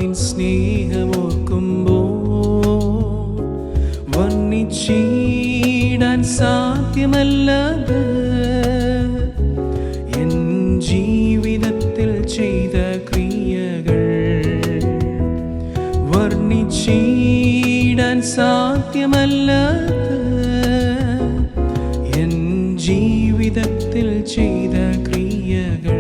നിൻ സ്നേഹമോർക്കുമ്പോൾ വർണ്ണിച്ചിടാൻ സാധ്യമല്ലത് എൻ ജീവിതത്തിൽ ചെയ്ത ക്രിയകൾ. വർണ്ണിച്ചിടാൻ സാധ്യമല്ലത് എൻ ജീവിതത്തിൽ ചെയ്ത ക്രിയകൾ.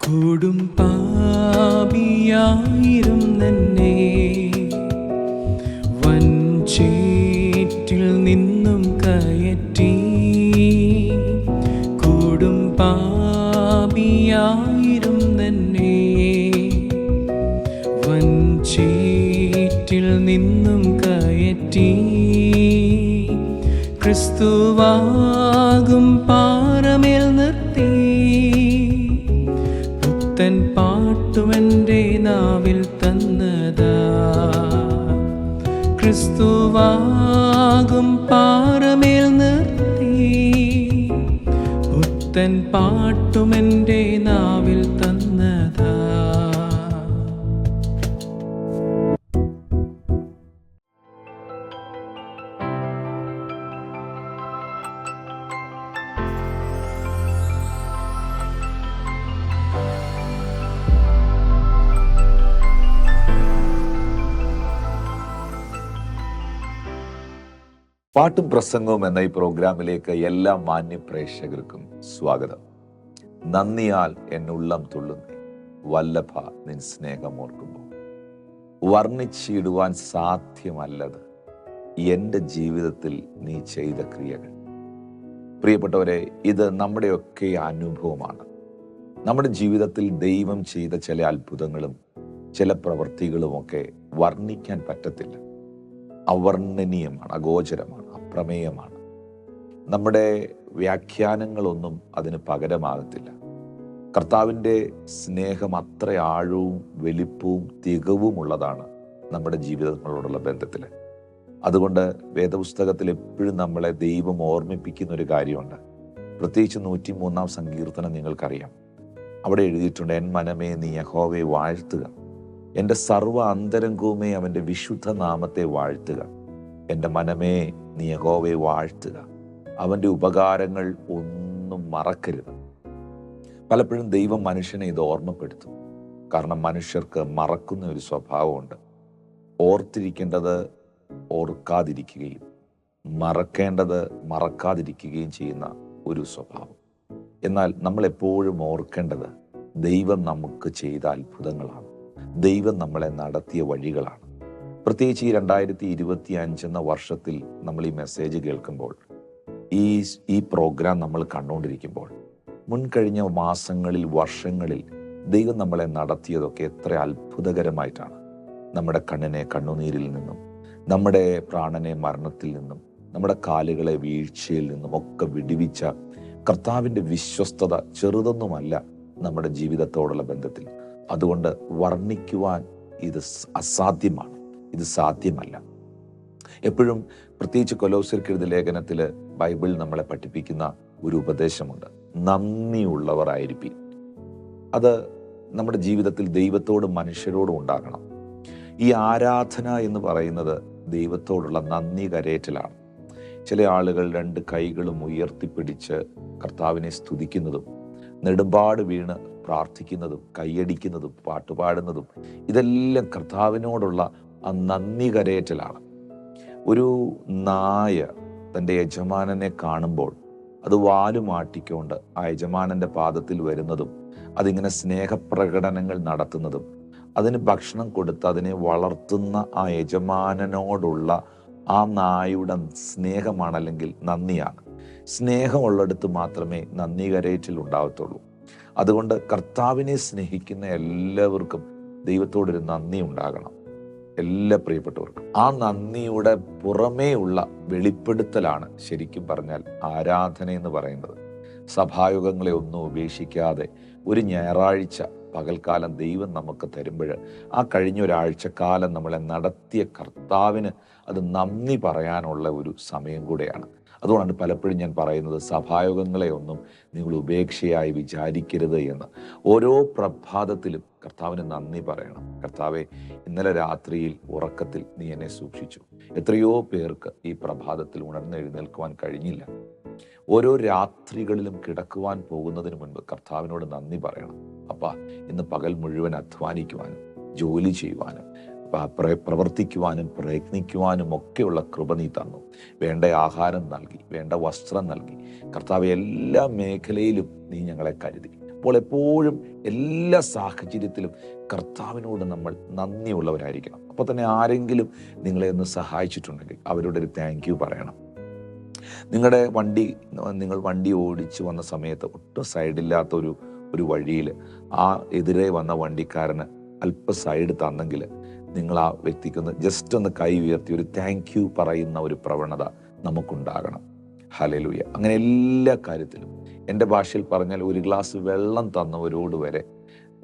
കൊടും പാപിയായിരുന്നെന്നെ വൻചേറ്റിൽ നിന്നും കയറ്റി. കൊടും പാപിയായിരുന്നെന്നെ വൻചേറ്റിൽ നിന്നും കയറ്റി. ക്രിസ്തുവാകും പാറമേൽ നിർത്തി പുത്തൻ പാട്ടുമെൻ്റെ നാവിൽ തന്നതാ. ക്രിസ്തുവാകും പാറമേൽ നിർത്തി പുത്തൻ പാട്ടുമെൻ്റെ നാവിൽ തന്നതാ. പാട്ടും പ്രസംഗവും എന്ന ഈ പ്രോഗ്രാമിലേക്ക് എല്ലാ മാന്യ പ്രേക്ഷകർക്കും സ്വാഗതം. നന്ദിയാൽ എന്നുള്ളം തുള്ളുന്നേ വല്ലഭ നിൻ സ്നേഹമോർക്കുമ്പോൾ. വർണ്ണിച്ചിടുവാൻ സാധ്യമല്ലത് എൻ്റെ ജീവിതത്തിൽ നീ ചെയ്ത ക്രിയകൾ. പ്രിയപ്പെട്ടവരെ, ഇത് നമ്മുടെയൊക്കെ അനുഭവമാണ്. നമ്മുടെ ജീവിതത്തിൽ ദൈവം ചെയ്ത ചില അത്ഭുതങ്ങളും ചില പ്രവൃത്തികളുമൊക്കെ വർണ്ണിക്കാൻ പറ്റത്തില്ല. അവർണ്ണനീയമാണ്, അഗോചരമാണ്, അപ്രമേയമാണ്. നമ്മുടെ വ്യാഖ്യാനങ്ങളൊന്നും അതിന് പകരമാകത്തില്ല. കർത്താവിൻ്റെ സ്നേഹം അത്ര ആഴവും വലിപ്പവും തികവുമുള്ളതാണ് നമ്മുടെ ജീവിതങ്ങളോടുള്ള ബന്ധത്തിൽ. അതുകൊണ്ട് വേദപുസ്തകത്തിൽ എപ്പോഴും നമ്മളെ ദൈവം ഓർമ്മിപ്പിക്കുന്ന ഒരു കാര്യമുണ്ട്. പ്രത്യേകിച്ച് 103-ാം സങ്കീർത്തനം നിങ്ങൾക്കറിയാം. അവിടെ എഴുതിയിട്ടുണ്ട്, എൻ മനമേ നീ യഹോവയെ വാഴ്ത്തുക, എൻ്റെ സർവ്വ അന്തരംഗവുമേ അവൻ്റെ വിശുദ്ധ നാമത്തെ വാഴ്ത്തുക. എൻ്റെ മനമേ നീ യഹോവയെ വാഴ്ത്തുക, അവൻ്റെ ഉപകാരങ്ങൾ ഒന്നും മറക്കരുത്. പലപ്പോഴും ദൈവം മനുഷ്യനെ ഇത് ഓർമ്മപ്പെടുത്തും. കാരണം മനുഷ്യർക്ക് മറക്കുന്ന ഒരു സ്വഭാവമുണ്ട്. ഓർത്തിരിക്കേണ്ടത് ഓർക്കാതിരിക്കുകയും മറക്കേണ്ടത് മറക്കാതിരിക്കുകയും ചെയ്യുന്ന ഒരു സ്വഭാവം. എന്നാൽ നമ്മൾ എപ്പോഴും ഓർക്കേണ്ടത് ദൈവം നമുക്ക് ചെയ്ത അത്ഭുതങ്ങളാണ്, ദൈവം നമ്മളെ നടത്തിയ വഴികളാണ്. പ്രത്യേകിച്ച് ഈ 2025 എന്ന വർഷത്തിൽ നമ്മൾ ഈ മെസ്സേജ് കേൾക്കുമ്പോൾ, ഈ പ്രോഗ്രാം നമ്മൾ കണ്ടുകൊണ്ടിരിക്കുമ്പോൾ, മുൻകഴിഞ്ഞ മാസങ്ങളിൽ വർഷങ്ങളിൽ ദൈവം നമ്മളെ നടത്തിയതൊക്കെ എത്ര അത്ഭുതകരമായിട്ടാണ്. നമ്മുടെ കണ്ണിനെ കണ്ണുനീരിൽ നിന്നും, നമ്മുടെ പ്രാണനെ മരണത്തിൽ നിന്നും, നമ്മുടെ കാലുകളെ വീഴ്ചയിൽ നിന്നും ഒക്കെ വിടുവിച്ച കർത്താവിൻ്റെ വിശ്വസ്തത ചെറുതൊന്നുമല്ല നമ്മുടെ ജീവിതത്തോടുള്ള ബന്ധത്തിൽ. അതുകൊണ്ട് വർണ്ണിക്കുവാൻ ഇത് അസാധ്യമാണ്, ഇത് സാധ്യമല്ല. എപ്പോഴും പ്രത്യേകിച്ച് കൊലോസ്യർക്ക് എഴുതിയ ലേഖനത്തിൽ ബൈബിൾ നമ്മളെ പഠിപ്പിക്കുന്ന ഒരു ഉപദേശമുണ്ട്, നന്ദിയുള്ളവർ ആയിരിക്കും. അത് നമ്മുടെ ജീവിതത്തിൽ ദൈവത്തോടും മനുഷ്യരോടും ഉണ്ടാകണം. ഈ ആരാധന എന്ന് പറയുന്നത് ദൈവത്തോടുള്ള നന്ദി കരേറ്റലാണ്. ചില ആളുകൾ 2 കൈകളും ഉയർത്തിപ്പിടിച്ച് കർത്താവിനെ സ്തുതിക്കുന്നതും നെടുമ്പാട് വീണ് പ്രാർത്ഥിക്കുന്നതും കൈയടിക്കുന്നതും പാട്ടുപാടുന്നതും ഇതെല്ലാം കർത്താവിനോടുള്ള ആ നന്ദി കരേറ്റലാണ്. ഒരു നായ തൻ്റെ യജമാനനെ കാണുമ്പോൾ അത് വാലുമാട്ടിക്കൊണ്ട് ആ യജമാനൻ്റെ പാദത്തിൽ വരുന്നതും അതിങ്ങനെ സ്നേഹപ്രകടനങ്ങൾ നടത്തുന്നതും അതിന് ഭക്ഷണം കൊടുത്ത് അതിനെ വളർത്തുന്ന ആ യജമാനനോടുള്ള ആ നായുടെ സ്നേഹമാണ്, അല്ലെങ്കിൽ നന്ദിയാണ്. സ്നേഹമുള്ളിടത്ത് മാത്രമേ നന്ദി കരേറ്റിൽ ഉണ്ടാവത്തുള്ളൂ. അതുകൊണ്ട് കർത്താവിനെ സ്നേഹിക്കുന്ന എല്ലാവർക്കും ദൈവത്തോടൊരു നന്ദി ഉണ്ടാകണം. എല്ലാ പ്രിയപ്പെട്ടവർക്കും. ആ നന്ദിയുടെ പുറമേ ഉള്ള വെളിപ്പെടുത്തലാണ് ശരിക്കും പറഞ്ഞാൽ ആരാധന എന്ന് പറയുന്നത്. സഭായോഗങ്ങളെ ഒന്നും ഉപേക്ഷിക്കാതെ ഒരു ഞായറാഴ്ച പകൽക്കാലം ദൈവം നമുക്ക് തരുമ്പോൾ ആ കഴിഞ്ഞ ഒരാഴ്ചക്കാലം നമ്മളെ നടത്തിയ കർത്താവിന് അത് നന്ദി പറയാനുള്ള ഒരു സമയം കൂടെയാണ്. അതുകൊണ്ടാണ് പലപ്പോഴും ഞാൻ പറയുന്നത് സഭായോഗങ്ങളെ ഒന്നും നിങ്ങൾ ഉപേക്ഷയായി വിചാരിക്കരുത് എന്ന്. ഓരോ പ്രഭാതത്തിലും കർത്താവിന് നന്ദി പറയണം. കർത്താവെ, ഇന്നലെ രാത്രിയിൽ ഉറക്കത്തിൽ നീ എന്നെ സൂക്ഷിച്ചു. എത്രയോ പേർക്ക് ഈ പ്രഭാതത്തിൽ ഉണർന്നെഴുന്നേൽക്കുവാൻ കഴിഞ്ഞില്ല. ഓരോ രാത്രികളിലും കിടക്കുവാൻ പോകുന്നതിന് മുൻപ് കർത്താവിനോട് നന്ദി പറയണം. അപ്പാ, ഇന്ന് പകൽ മുഴുവൻ അധ്വാനിക്കുവാനും ജോലി ചെയ്യുവാനും പ്രവർത്തിക്കുവാനും പ്രയത്നിക്കുവാനും ഒക്കെയുള്ള കൃപ നീ തന്നു. വേണ്ട ആഹാരം നൽകി, വേണ്ട വസ്ത്രം നൽകി. കർത്താവ്, എല്ലാ മേഖലയിലും നീ ഞങ്ങളെ കരുതി. അപ്പോൾ എപ്പോഴും എല്ലാ സാഹചര്യത്തിലും കർത്താവിനോട് നമ്മൾ നന്ദിയുള്ളവരായിരിക്കണം. അപ്പോൾ തന്നെ ആരെങ്കിലും നിങ്ങളെ ഒന്ന് സഹായിച്ചിട്ടുണ്ടെങ്കിൽ അവരോട് ഒരു താങ്ക് യു പറയണം. നിങ്ങൾ വണ്ടി ഓടിച്ച് വന്ന സമയത്ത് ഒട്ടും സൈഡില്ലാത്ത ഒരു വഴിയിൽ ആ എതിരെ വന്ന വണ്ടിക്കാരന് അല്പ സൈഡ് തന്നെങ്കിൽ നിങ്ങൾ ആ വ്യക്തിക്കൊന്ന് ജസ്റ്റ് ഒന്ന് കൈ ഉയർത്തി ഒരു താങ്ക് യു പറയുന്ന ഒരു പ്രവണത നമുക്കുണ്ടാകണം. ഹല്ലേലൂയ. അങ്ങനെ എല്ലാ കാര്യത്തിലും, എൻ്റെ ഭാഷയിൽ പറഞ്ഞാൽ ഒരു ഗ്ലാസ് വെള്ളം തന്നവരോട് വരെ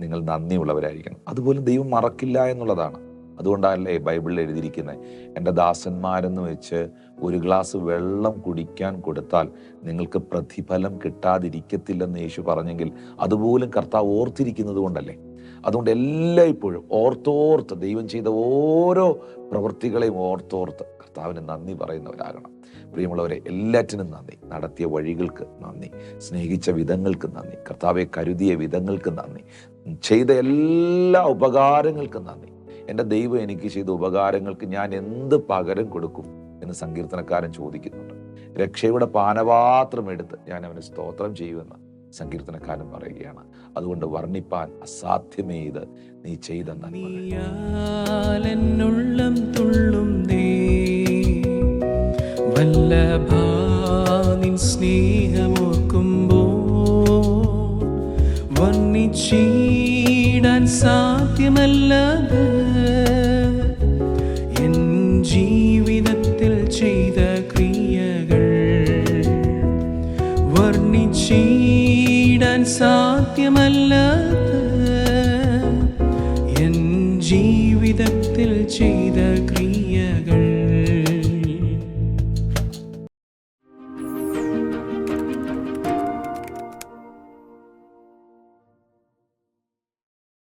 നിങ്ങൾ നന്ദിയുള്ളവരായിരിക്കണം. അതുപോലും ദൈവം മറക്കില്ല എന്നുള്ളതാണ്. അതുകൊണ്ടല്ലേ ബൈബിളിൽ എഴുതിയിരിക്കുന്നത്, എൻ്റെ ദാസന്മാരെന്ന് വെച്ച് ഒരു ഗ്ലാസ് വെള്ളം കുടിക്കാൻ കൊടുത്താൽ നിങ്ങൾക്ക് പ്രതിഫലം കിട്ടാതിരിക്കത്തില്ലെന്ന് യേശു പറഞ്ഞെങ്കിൽ അതുപോലും കർത്താവ് ഓർത്തിരിക്കുന്നത് കൊണ്ടല്ലേ. അതുകൊണ്ട് എല്ലായ്പ്പോഴും ഓർത്തോർത്ത് ദൈവം ചെയ്ത ഓരോ പ്രവൃത്തികളെയും ഓർത്തോർത്ത് കർത്താവിന് നന്ദി പറയുന്നവരാകണം. പ്രിയമുള്ളവരെ, എല്ലാറ്റിനും നന്ദി. നടത്തിയ വഴികൾക്ക് നന്ദി, സ്നേഹിച്ച വിധങ്ങൾക്ക് നന്ദി, കർത്താവെ കരുതിയ വിധങ്ങൾക്ക് നന്ദി, ചെയ്ത എല്ലാ ഉപകാരങ്ങൾക്കും നന്ദി. എൻ്റെ ദൈവം എനിക്ക് ചെയ്ത ഉപകാരങ്ങൾക്ക് ഞാൻ എന്ത് പകരം കൊടുക്കും എന്ന് സങ്കീർത്തനക്കാരൻ ചോദിക്കുന്നുണ്ട്. രക്ഷയുടെ പാനപാത്രം എടുത്ത് ഞാൻ അവന് സ്തോത്രം ചെയ്യുമെന്ന് സങ്കീർത്തനക്കാരൻ പറയുകയാണ്. അതുകൊണ്ട് വർണ്ണിപ്പാൻ അസാധ്യമേ ഇത് നീ ചെയ്ത നന്മ. വല്ലഭാ നിൻ സ്നേഹമോർക്കുമ്പോ വർണ്ണിച്ചിടാൻ സാധ്യമല്ലത് എൻ ജീവിതത്തിൽ ചെയ്ത ക്രിയകൾ. വർണ്ണിച്ചിടാൻ സാധ്യമല്ലത് എൻ ജീവിതത്തിൽ ചെയ്ത ക്രിയ.